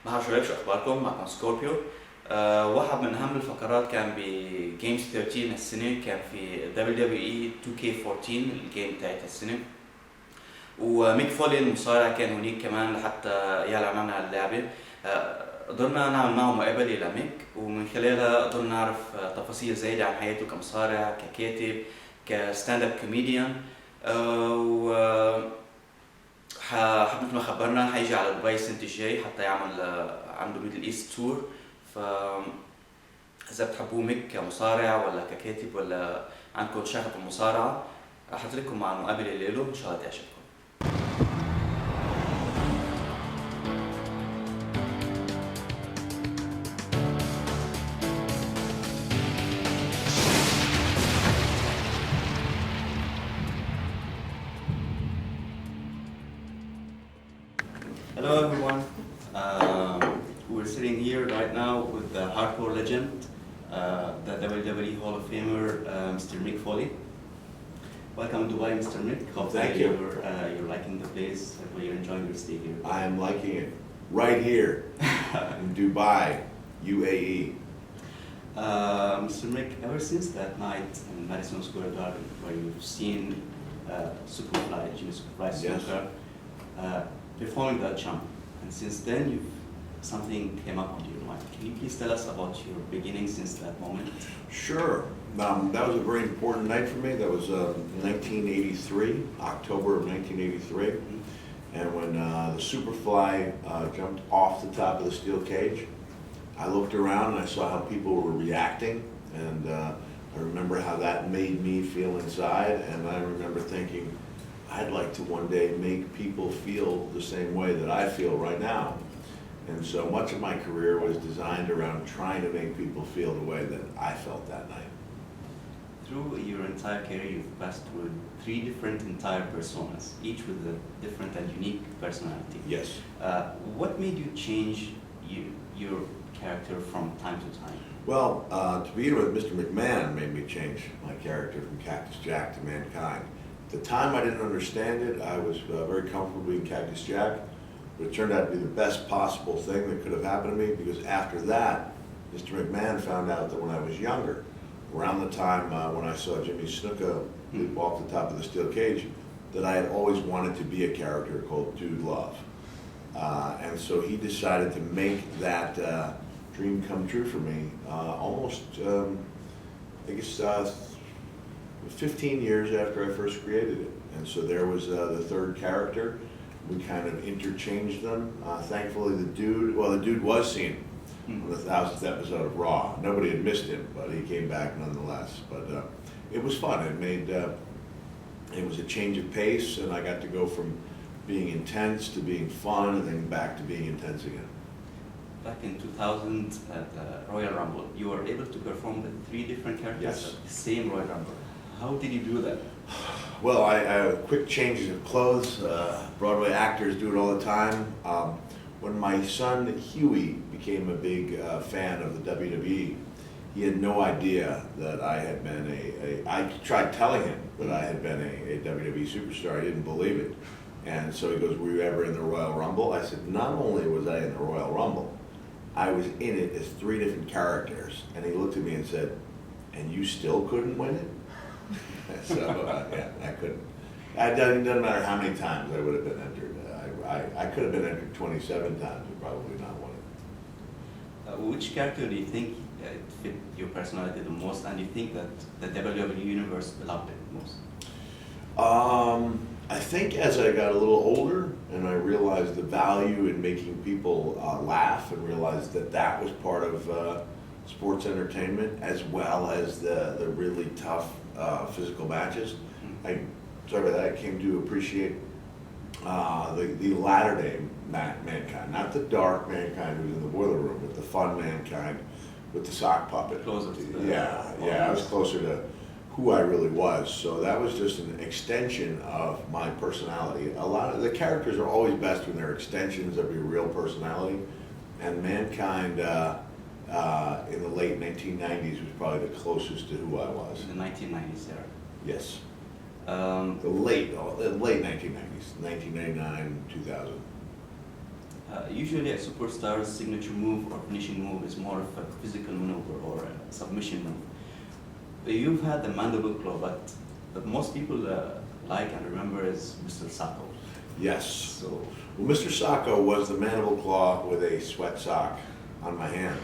مرحبا شباب، شو اخباركم؟ معكم سكوربيو. واحد من اهم الفقرات كان بجيمز 13 هالسنه، كان في WWE 2K14 الجيم بتاعت هالسنه، وميك فولي المصارع كان هناك كمان لحتى يعلن عن اللعبه. قدرنا نعمل معه مقابله لميك، ومن خلالها قدرنا نعرف تفاصيل زايده عن حياته كمصارع، ككاتب، كستاند اب كوميديان. و مثل ما خبرنا حيجي على دبي السنة الجاي حتى يعمل عنده ميدل ايست تور. ف اذا بتحبوه ميك كمصارع ولا ككاتب ولا عندكم شغف المصارعة، رح اترككم مع المقابلة له، ان شاء الله تعجبكم. Hello everyone. We're sitting here right now with the hardcore legend, the WWE Hall of Famer, Mr. Mick Foley. Welcome to Dubai, Mr. Mick. Hope Thank you. You're liking the place, and you're enjoying your stay here. I am liking it. Right here in Dubai, UAE. Mr. Mick, ever since that night in Madison Square Garden where you've seen Superfly, Jimmy Superfly Yes. Snuka, performing that jump, and since then something came up on your mind. Can you please tell us about your beginnings since that moment? Sure. That was a very important night for me. That was 1983, October of 1983. And when the Superfly jumped off the top of the steel cage, I looked around and I saw how people were reacting, and I remember how that made me feel inside, and I remember thinking, I'd like to one day make people feel the same way that I feel right now. And so much of my career was designed around trying to make people feel the way that I felt that night. Through your entire career, you've passed through 3 different entire personas, each with a different and unique personality. Yes. What made you change your character from time to time? Well, to begin with, Mr. McMahon made me change my character from Cactus Jack to Mankind. At the time I didn't understand it. I was very comfortable being Cactus Jack, but it turned out to be the best possible thing that could have happened to me, because after that, Mr. McMahon found out that when I was younger, around the time when I saw Jimmy Snuka leap off the top of the steel cage, that I had always wanted to be a character called Dude Love. And so he decided to make that dream come true for me almost, I guess, 15 years after I first created it. And so there was the third character. We kind of interchanged them. Thankfully the dude was seen on the 1000th episode of Raw. Nobody had missed him, but he came back nonetheless. But it was fun. It was a change of pace, and I got to go from being intense to being fun, and then back to being intense again. Back in 2000 at the Royal Rumble, you were able to perform the 3 different characters Yes. at the same Royal Rumble. How did you do that? Well, I quick changes of clothes. Broadway actors do it all the time. When my son Huey became a big fan of the WWE, he had no idea that I had been I tried telling him that I had been a WWE superstar. He didn't believe it. And so he goes, "Were you ever in the Royal Rumble?" I said, "Not only was I in the Royal Rumble, I was in it as 3 different characters." And he looked at me and said, "And you still couldn't win it?" So yeah, I couldn't. It doesn't matter how many times I would have been entered. I could have been entered 27 times and probably not won it. Which character do you think fit your personality the most, and you think that the WWE Universe loved it most? I think as I got a little older and I realized the value in making people laugh, and realized that that was part of sports entertainment, as well as the really tough physical matches, I came to appreciate the latter day Mankind, not the dark Mankind who was in the boiler room, but the fun Mankind with the sock puppet. Closer to the Yeah, I was closer to who I really was. So that was just an extension of my personality. A lot of the characters are always best when they're extensions of your real personality, and Mankind in the late 1990s was probably the closest to who I was. In the 1990s era. Yes. The late 1990s, 1999, 2000. usually a superstar's signature move or finishing move is more of a physical maneuver or a submission move. You've had the mandible claw, but most people like and remember is Mr. Sacco. Yes. So, Well, Mr. Sacco was the mandible claw with a sweat sock on my hand.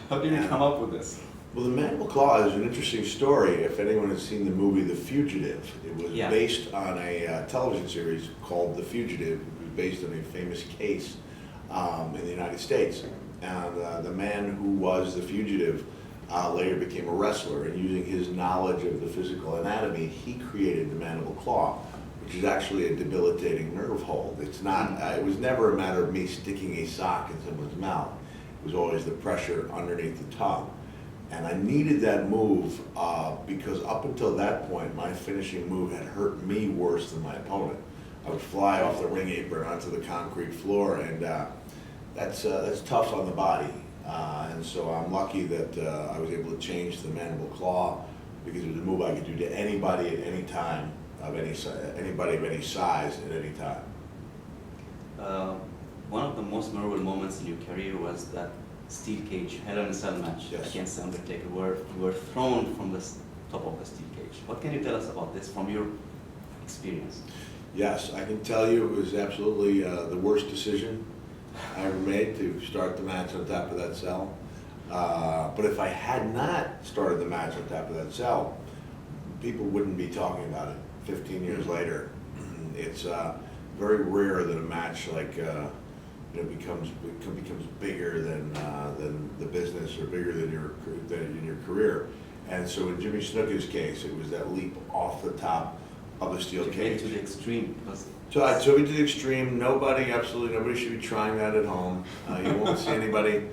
how did you come up with this? Well, the mandible claw is an interesting story. If anyone has seen the movie The Fugitive, it was Yeah. based on a television series called The Fugitive. It was based on a famous case in the United States. And the man who was the fugitive later became a wrestler, and using his knowledge of the physical anatomy, he created the mandible claw, which is actually a debilitating nerve hold. It's not. It was never a matter of me sticking a sock in someone's mouth. It was always the pressure underneath the tongue. And I needed that move because up until that point, my finishing move had hurt me worse than my opponent. I would fly off the ring apron onto the concrete floor, and that's tough on the body. And so I'm lucky that I was able to change the mandible claw because it was a move I could do to anybody at any time, anybody of any size at any time. One of the most memorable moments in your career was that steel cage Hell in a Cell match Yes. against The Undertaker, where you were thrown from the top of the steel cage. What can you tell us about this from your experience? Yes, I can tell you it was absolutely the worst decision I ever made to start the match on top of that cell. But if I had not started the match on top of that cell, people wouldn't be talking about it 15 years later. It's very rare that a match like becomes bigger than the business or bigger than in your career. And so in Jimmy Snuka's case, it was that leap off the top of the steel cage. To the extreme. So I took it to the extreme. Absolutely nobody should be trying that at home. You won't see anybody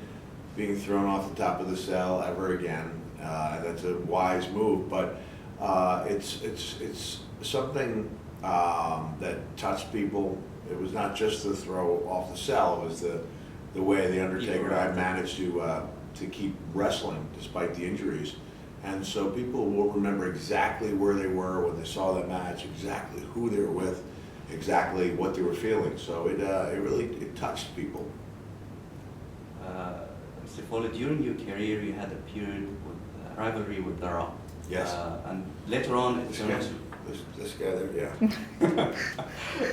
being thrown off the top of the cell ever again. That's a wise move, but it's something that touched people. It was not just the throw off the cell. It was the way the Undertaker and I managed to keep wrestling despite the injuries. And so people will remember exactly where they were when they saw that match, exactly who they were with, exactly what they were feeling. So it really touched people. Mr. Foley, during your career, you had a period with rivalry with The Rock. Yes. And later on, it turned to This guy there, yeah.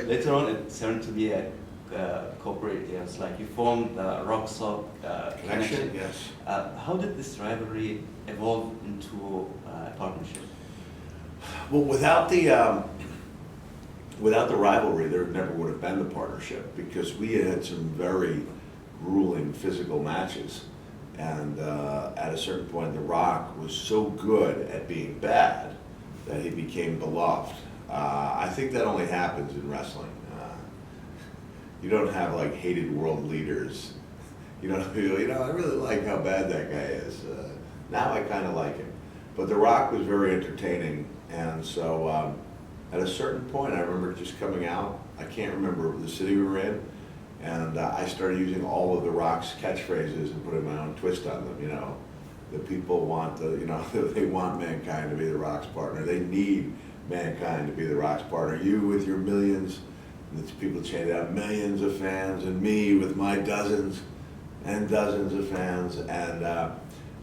later on, it turned to be a corporate. It's like you formed the Rock Sock connection. Yes. How did this rivalry evolve into a partnership? Well, without the rivalry, there never would have been the partnership because we had some very grueling physical matches. And at a certain point, The Rock was so good at being bad that he became beloved. I think that only happens in wrestling. You don't have like hated world leaders. You don't feel, I really like how bad that guy is. Now I kind of like him. But The Rock was very entertaining. And so at a certain point, I remember just coming out. I can't remember the city we were in. And I started using all of The Rock's catchphrases and putting my own twist on them, The people want they want Mankind to be The Rock's partner. They need Mankind to be The Rock's partner. You with your millions, and it's people chanting out millions of fans, and me with my dozens and dozens of fans. And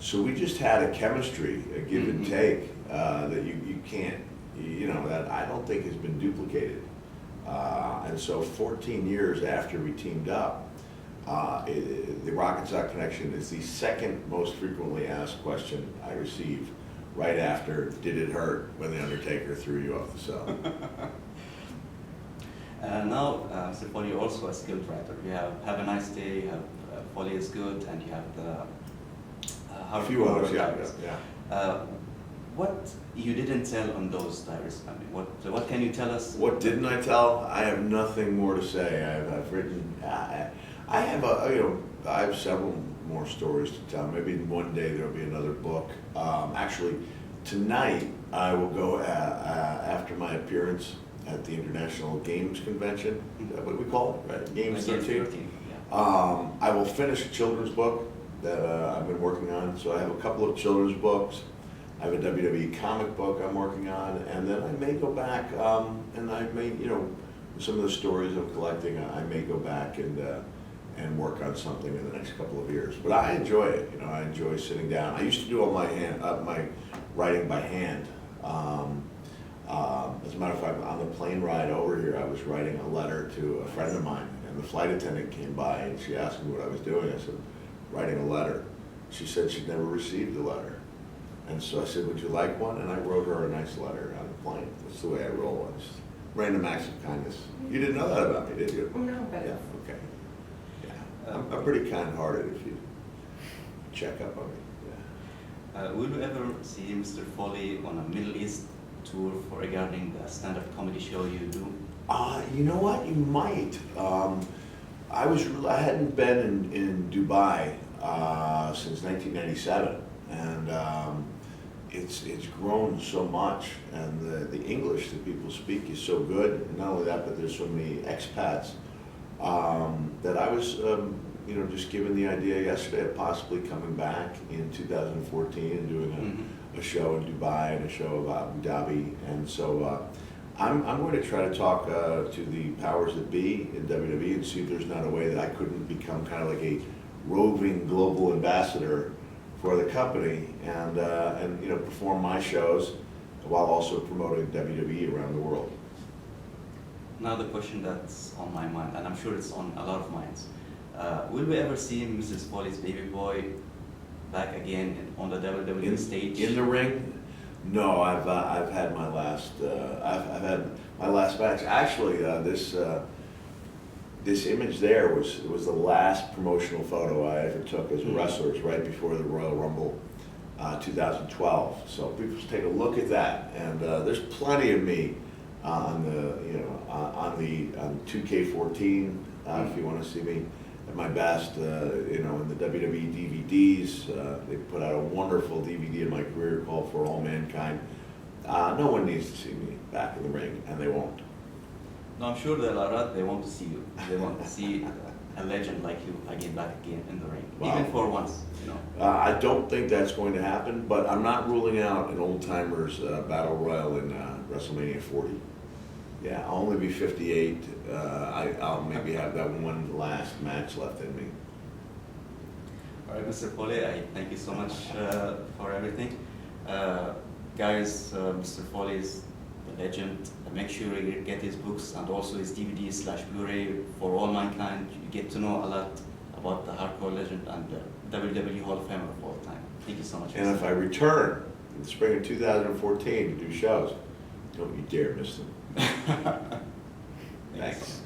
so we just had a chemistry, a give and take that you can't, that I don't think has been duplicated. And so 14 years after we teamed up, the Rock and Sock Connection is the second most frequently asked question I receive right after, did it hurt when The Undertaker threw you off the cell? Now, Mr. Foley, you're also a skilled writer. You have a Nice Day, you have Foley is Good, and you have the A few others, yeah. What you didn't tell on those diaries? I mean, what can you tell us? What didn't I tell? I have nothing more to say. I've written. I have several more stories to tell. Maybe one day there'll be another book. Actually, tonight I will go after my appearance at the International Games Convention. Is that what we call it? Right? Games 13. Yeah. I will finish a children's book that I've been working on. So I have a couple of children's books. I have a WWE comic book I'm working on, and then I may go back and I may, some of the stories I'm collecting, I may go back and and work on something in the next couple of years. But I enjoy it, you know, I enjoy sitting down. I used to do all my writing by hand. As a matter of fact, on the plane ride over here, I was writing a letter to a friend of mine, and the flight attendant came by and she asked me what I was doing. I said, writing a letter. She said she'd never received a letter. And so I said, would you like one? And I wrote her a nice letter on the plane. That's the way I roll. It's random acts of kindness. You didn't know that about me, did you? No, but Yeah, okay. Yeah, I'm pretty kind-hearted if you check up on me. Yeah. Will you ever see Mr. Foley on a Middle East tour for regarding the stand-up comedy show you do? You know what? You might. I hadn't been in Dubai since 1997, and it's grown so much, and the English that people speak is so good. And not only that, but there's so many expats that I was, just given the idea yesterday of possibly coming back in 2014 and doing a show in Dubai and a show of Abu Dhabi, and so I'm going to try to talk to the powers that be in WWE and see if there's not a way that I couldn't become kind of like a roving global ambassador for the company and perform my shows while also promoting WWE around the world. Now the question that's on my mind, and I'm sure it's on a lot of minds. Will we ever see Mrs. Foley's baby boy back again on the WWE stage? In the ring? No, I've had my last I've had my last match. Actually, this image there was the last promotional photo I ever took as a wrestler. It was right before the Royal Rumble 2012. So people should take a look at that. And there's plenty of me on the 2K14 if you want to see me at my best. In the WWE DVDs, they put out a wonderful DVD in my career called For All Mankind. No one needs to see me back in the ring, and they won't. No, I'm sure the alot, they want to see you. They want to see a legend like you back again in the ring, Wow. even for once. I don't think that's going to happen, but I'm not ruling out an old-timers battle royal in WrestleMania 40. Yeah, I'll only be 58. I'll maybe have that one last match left in me. All right, Mr. Foley, I thank you so much for everything. Guys, Mr. Foley is the legend. Make sure you get his books and also his DVD/Blu-ray For All Mankind. You get to know a lot about the hardcore legend and the WWE Hall of Famer of all time. Thank you so much. And if I return in the spring of 2014 to do shows, don't you dare miss them. Thanks.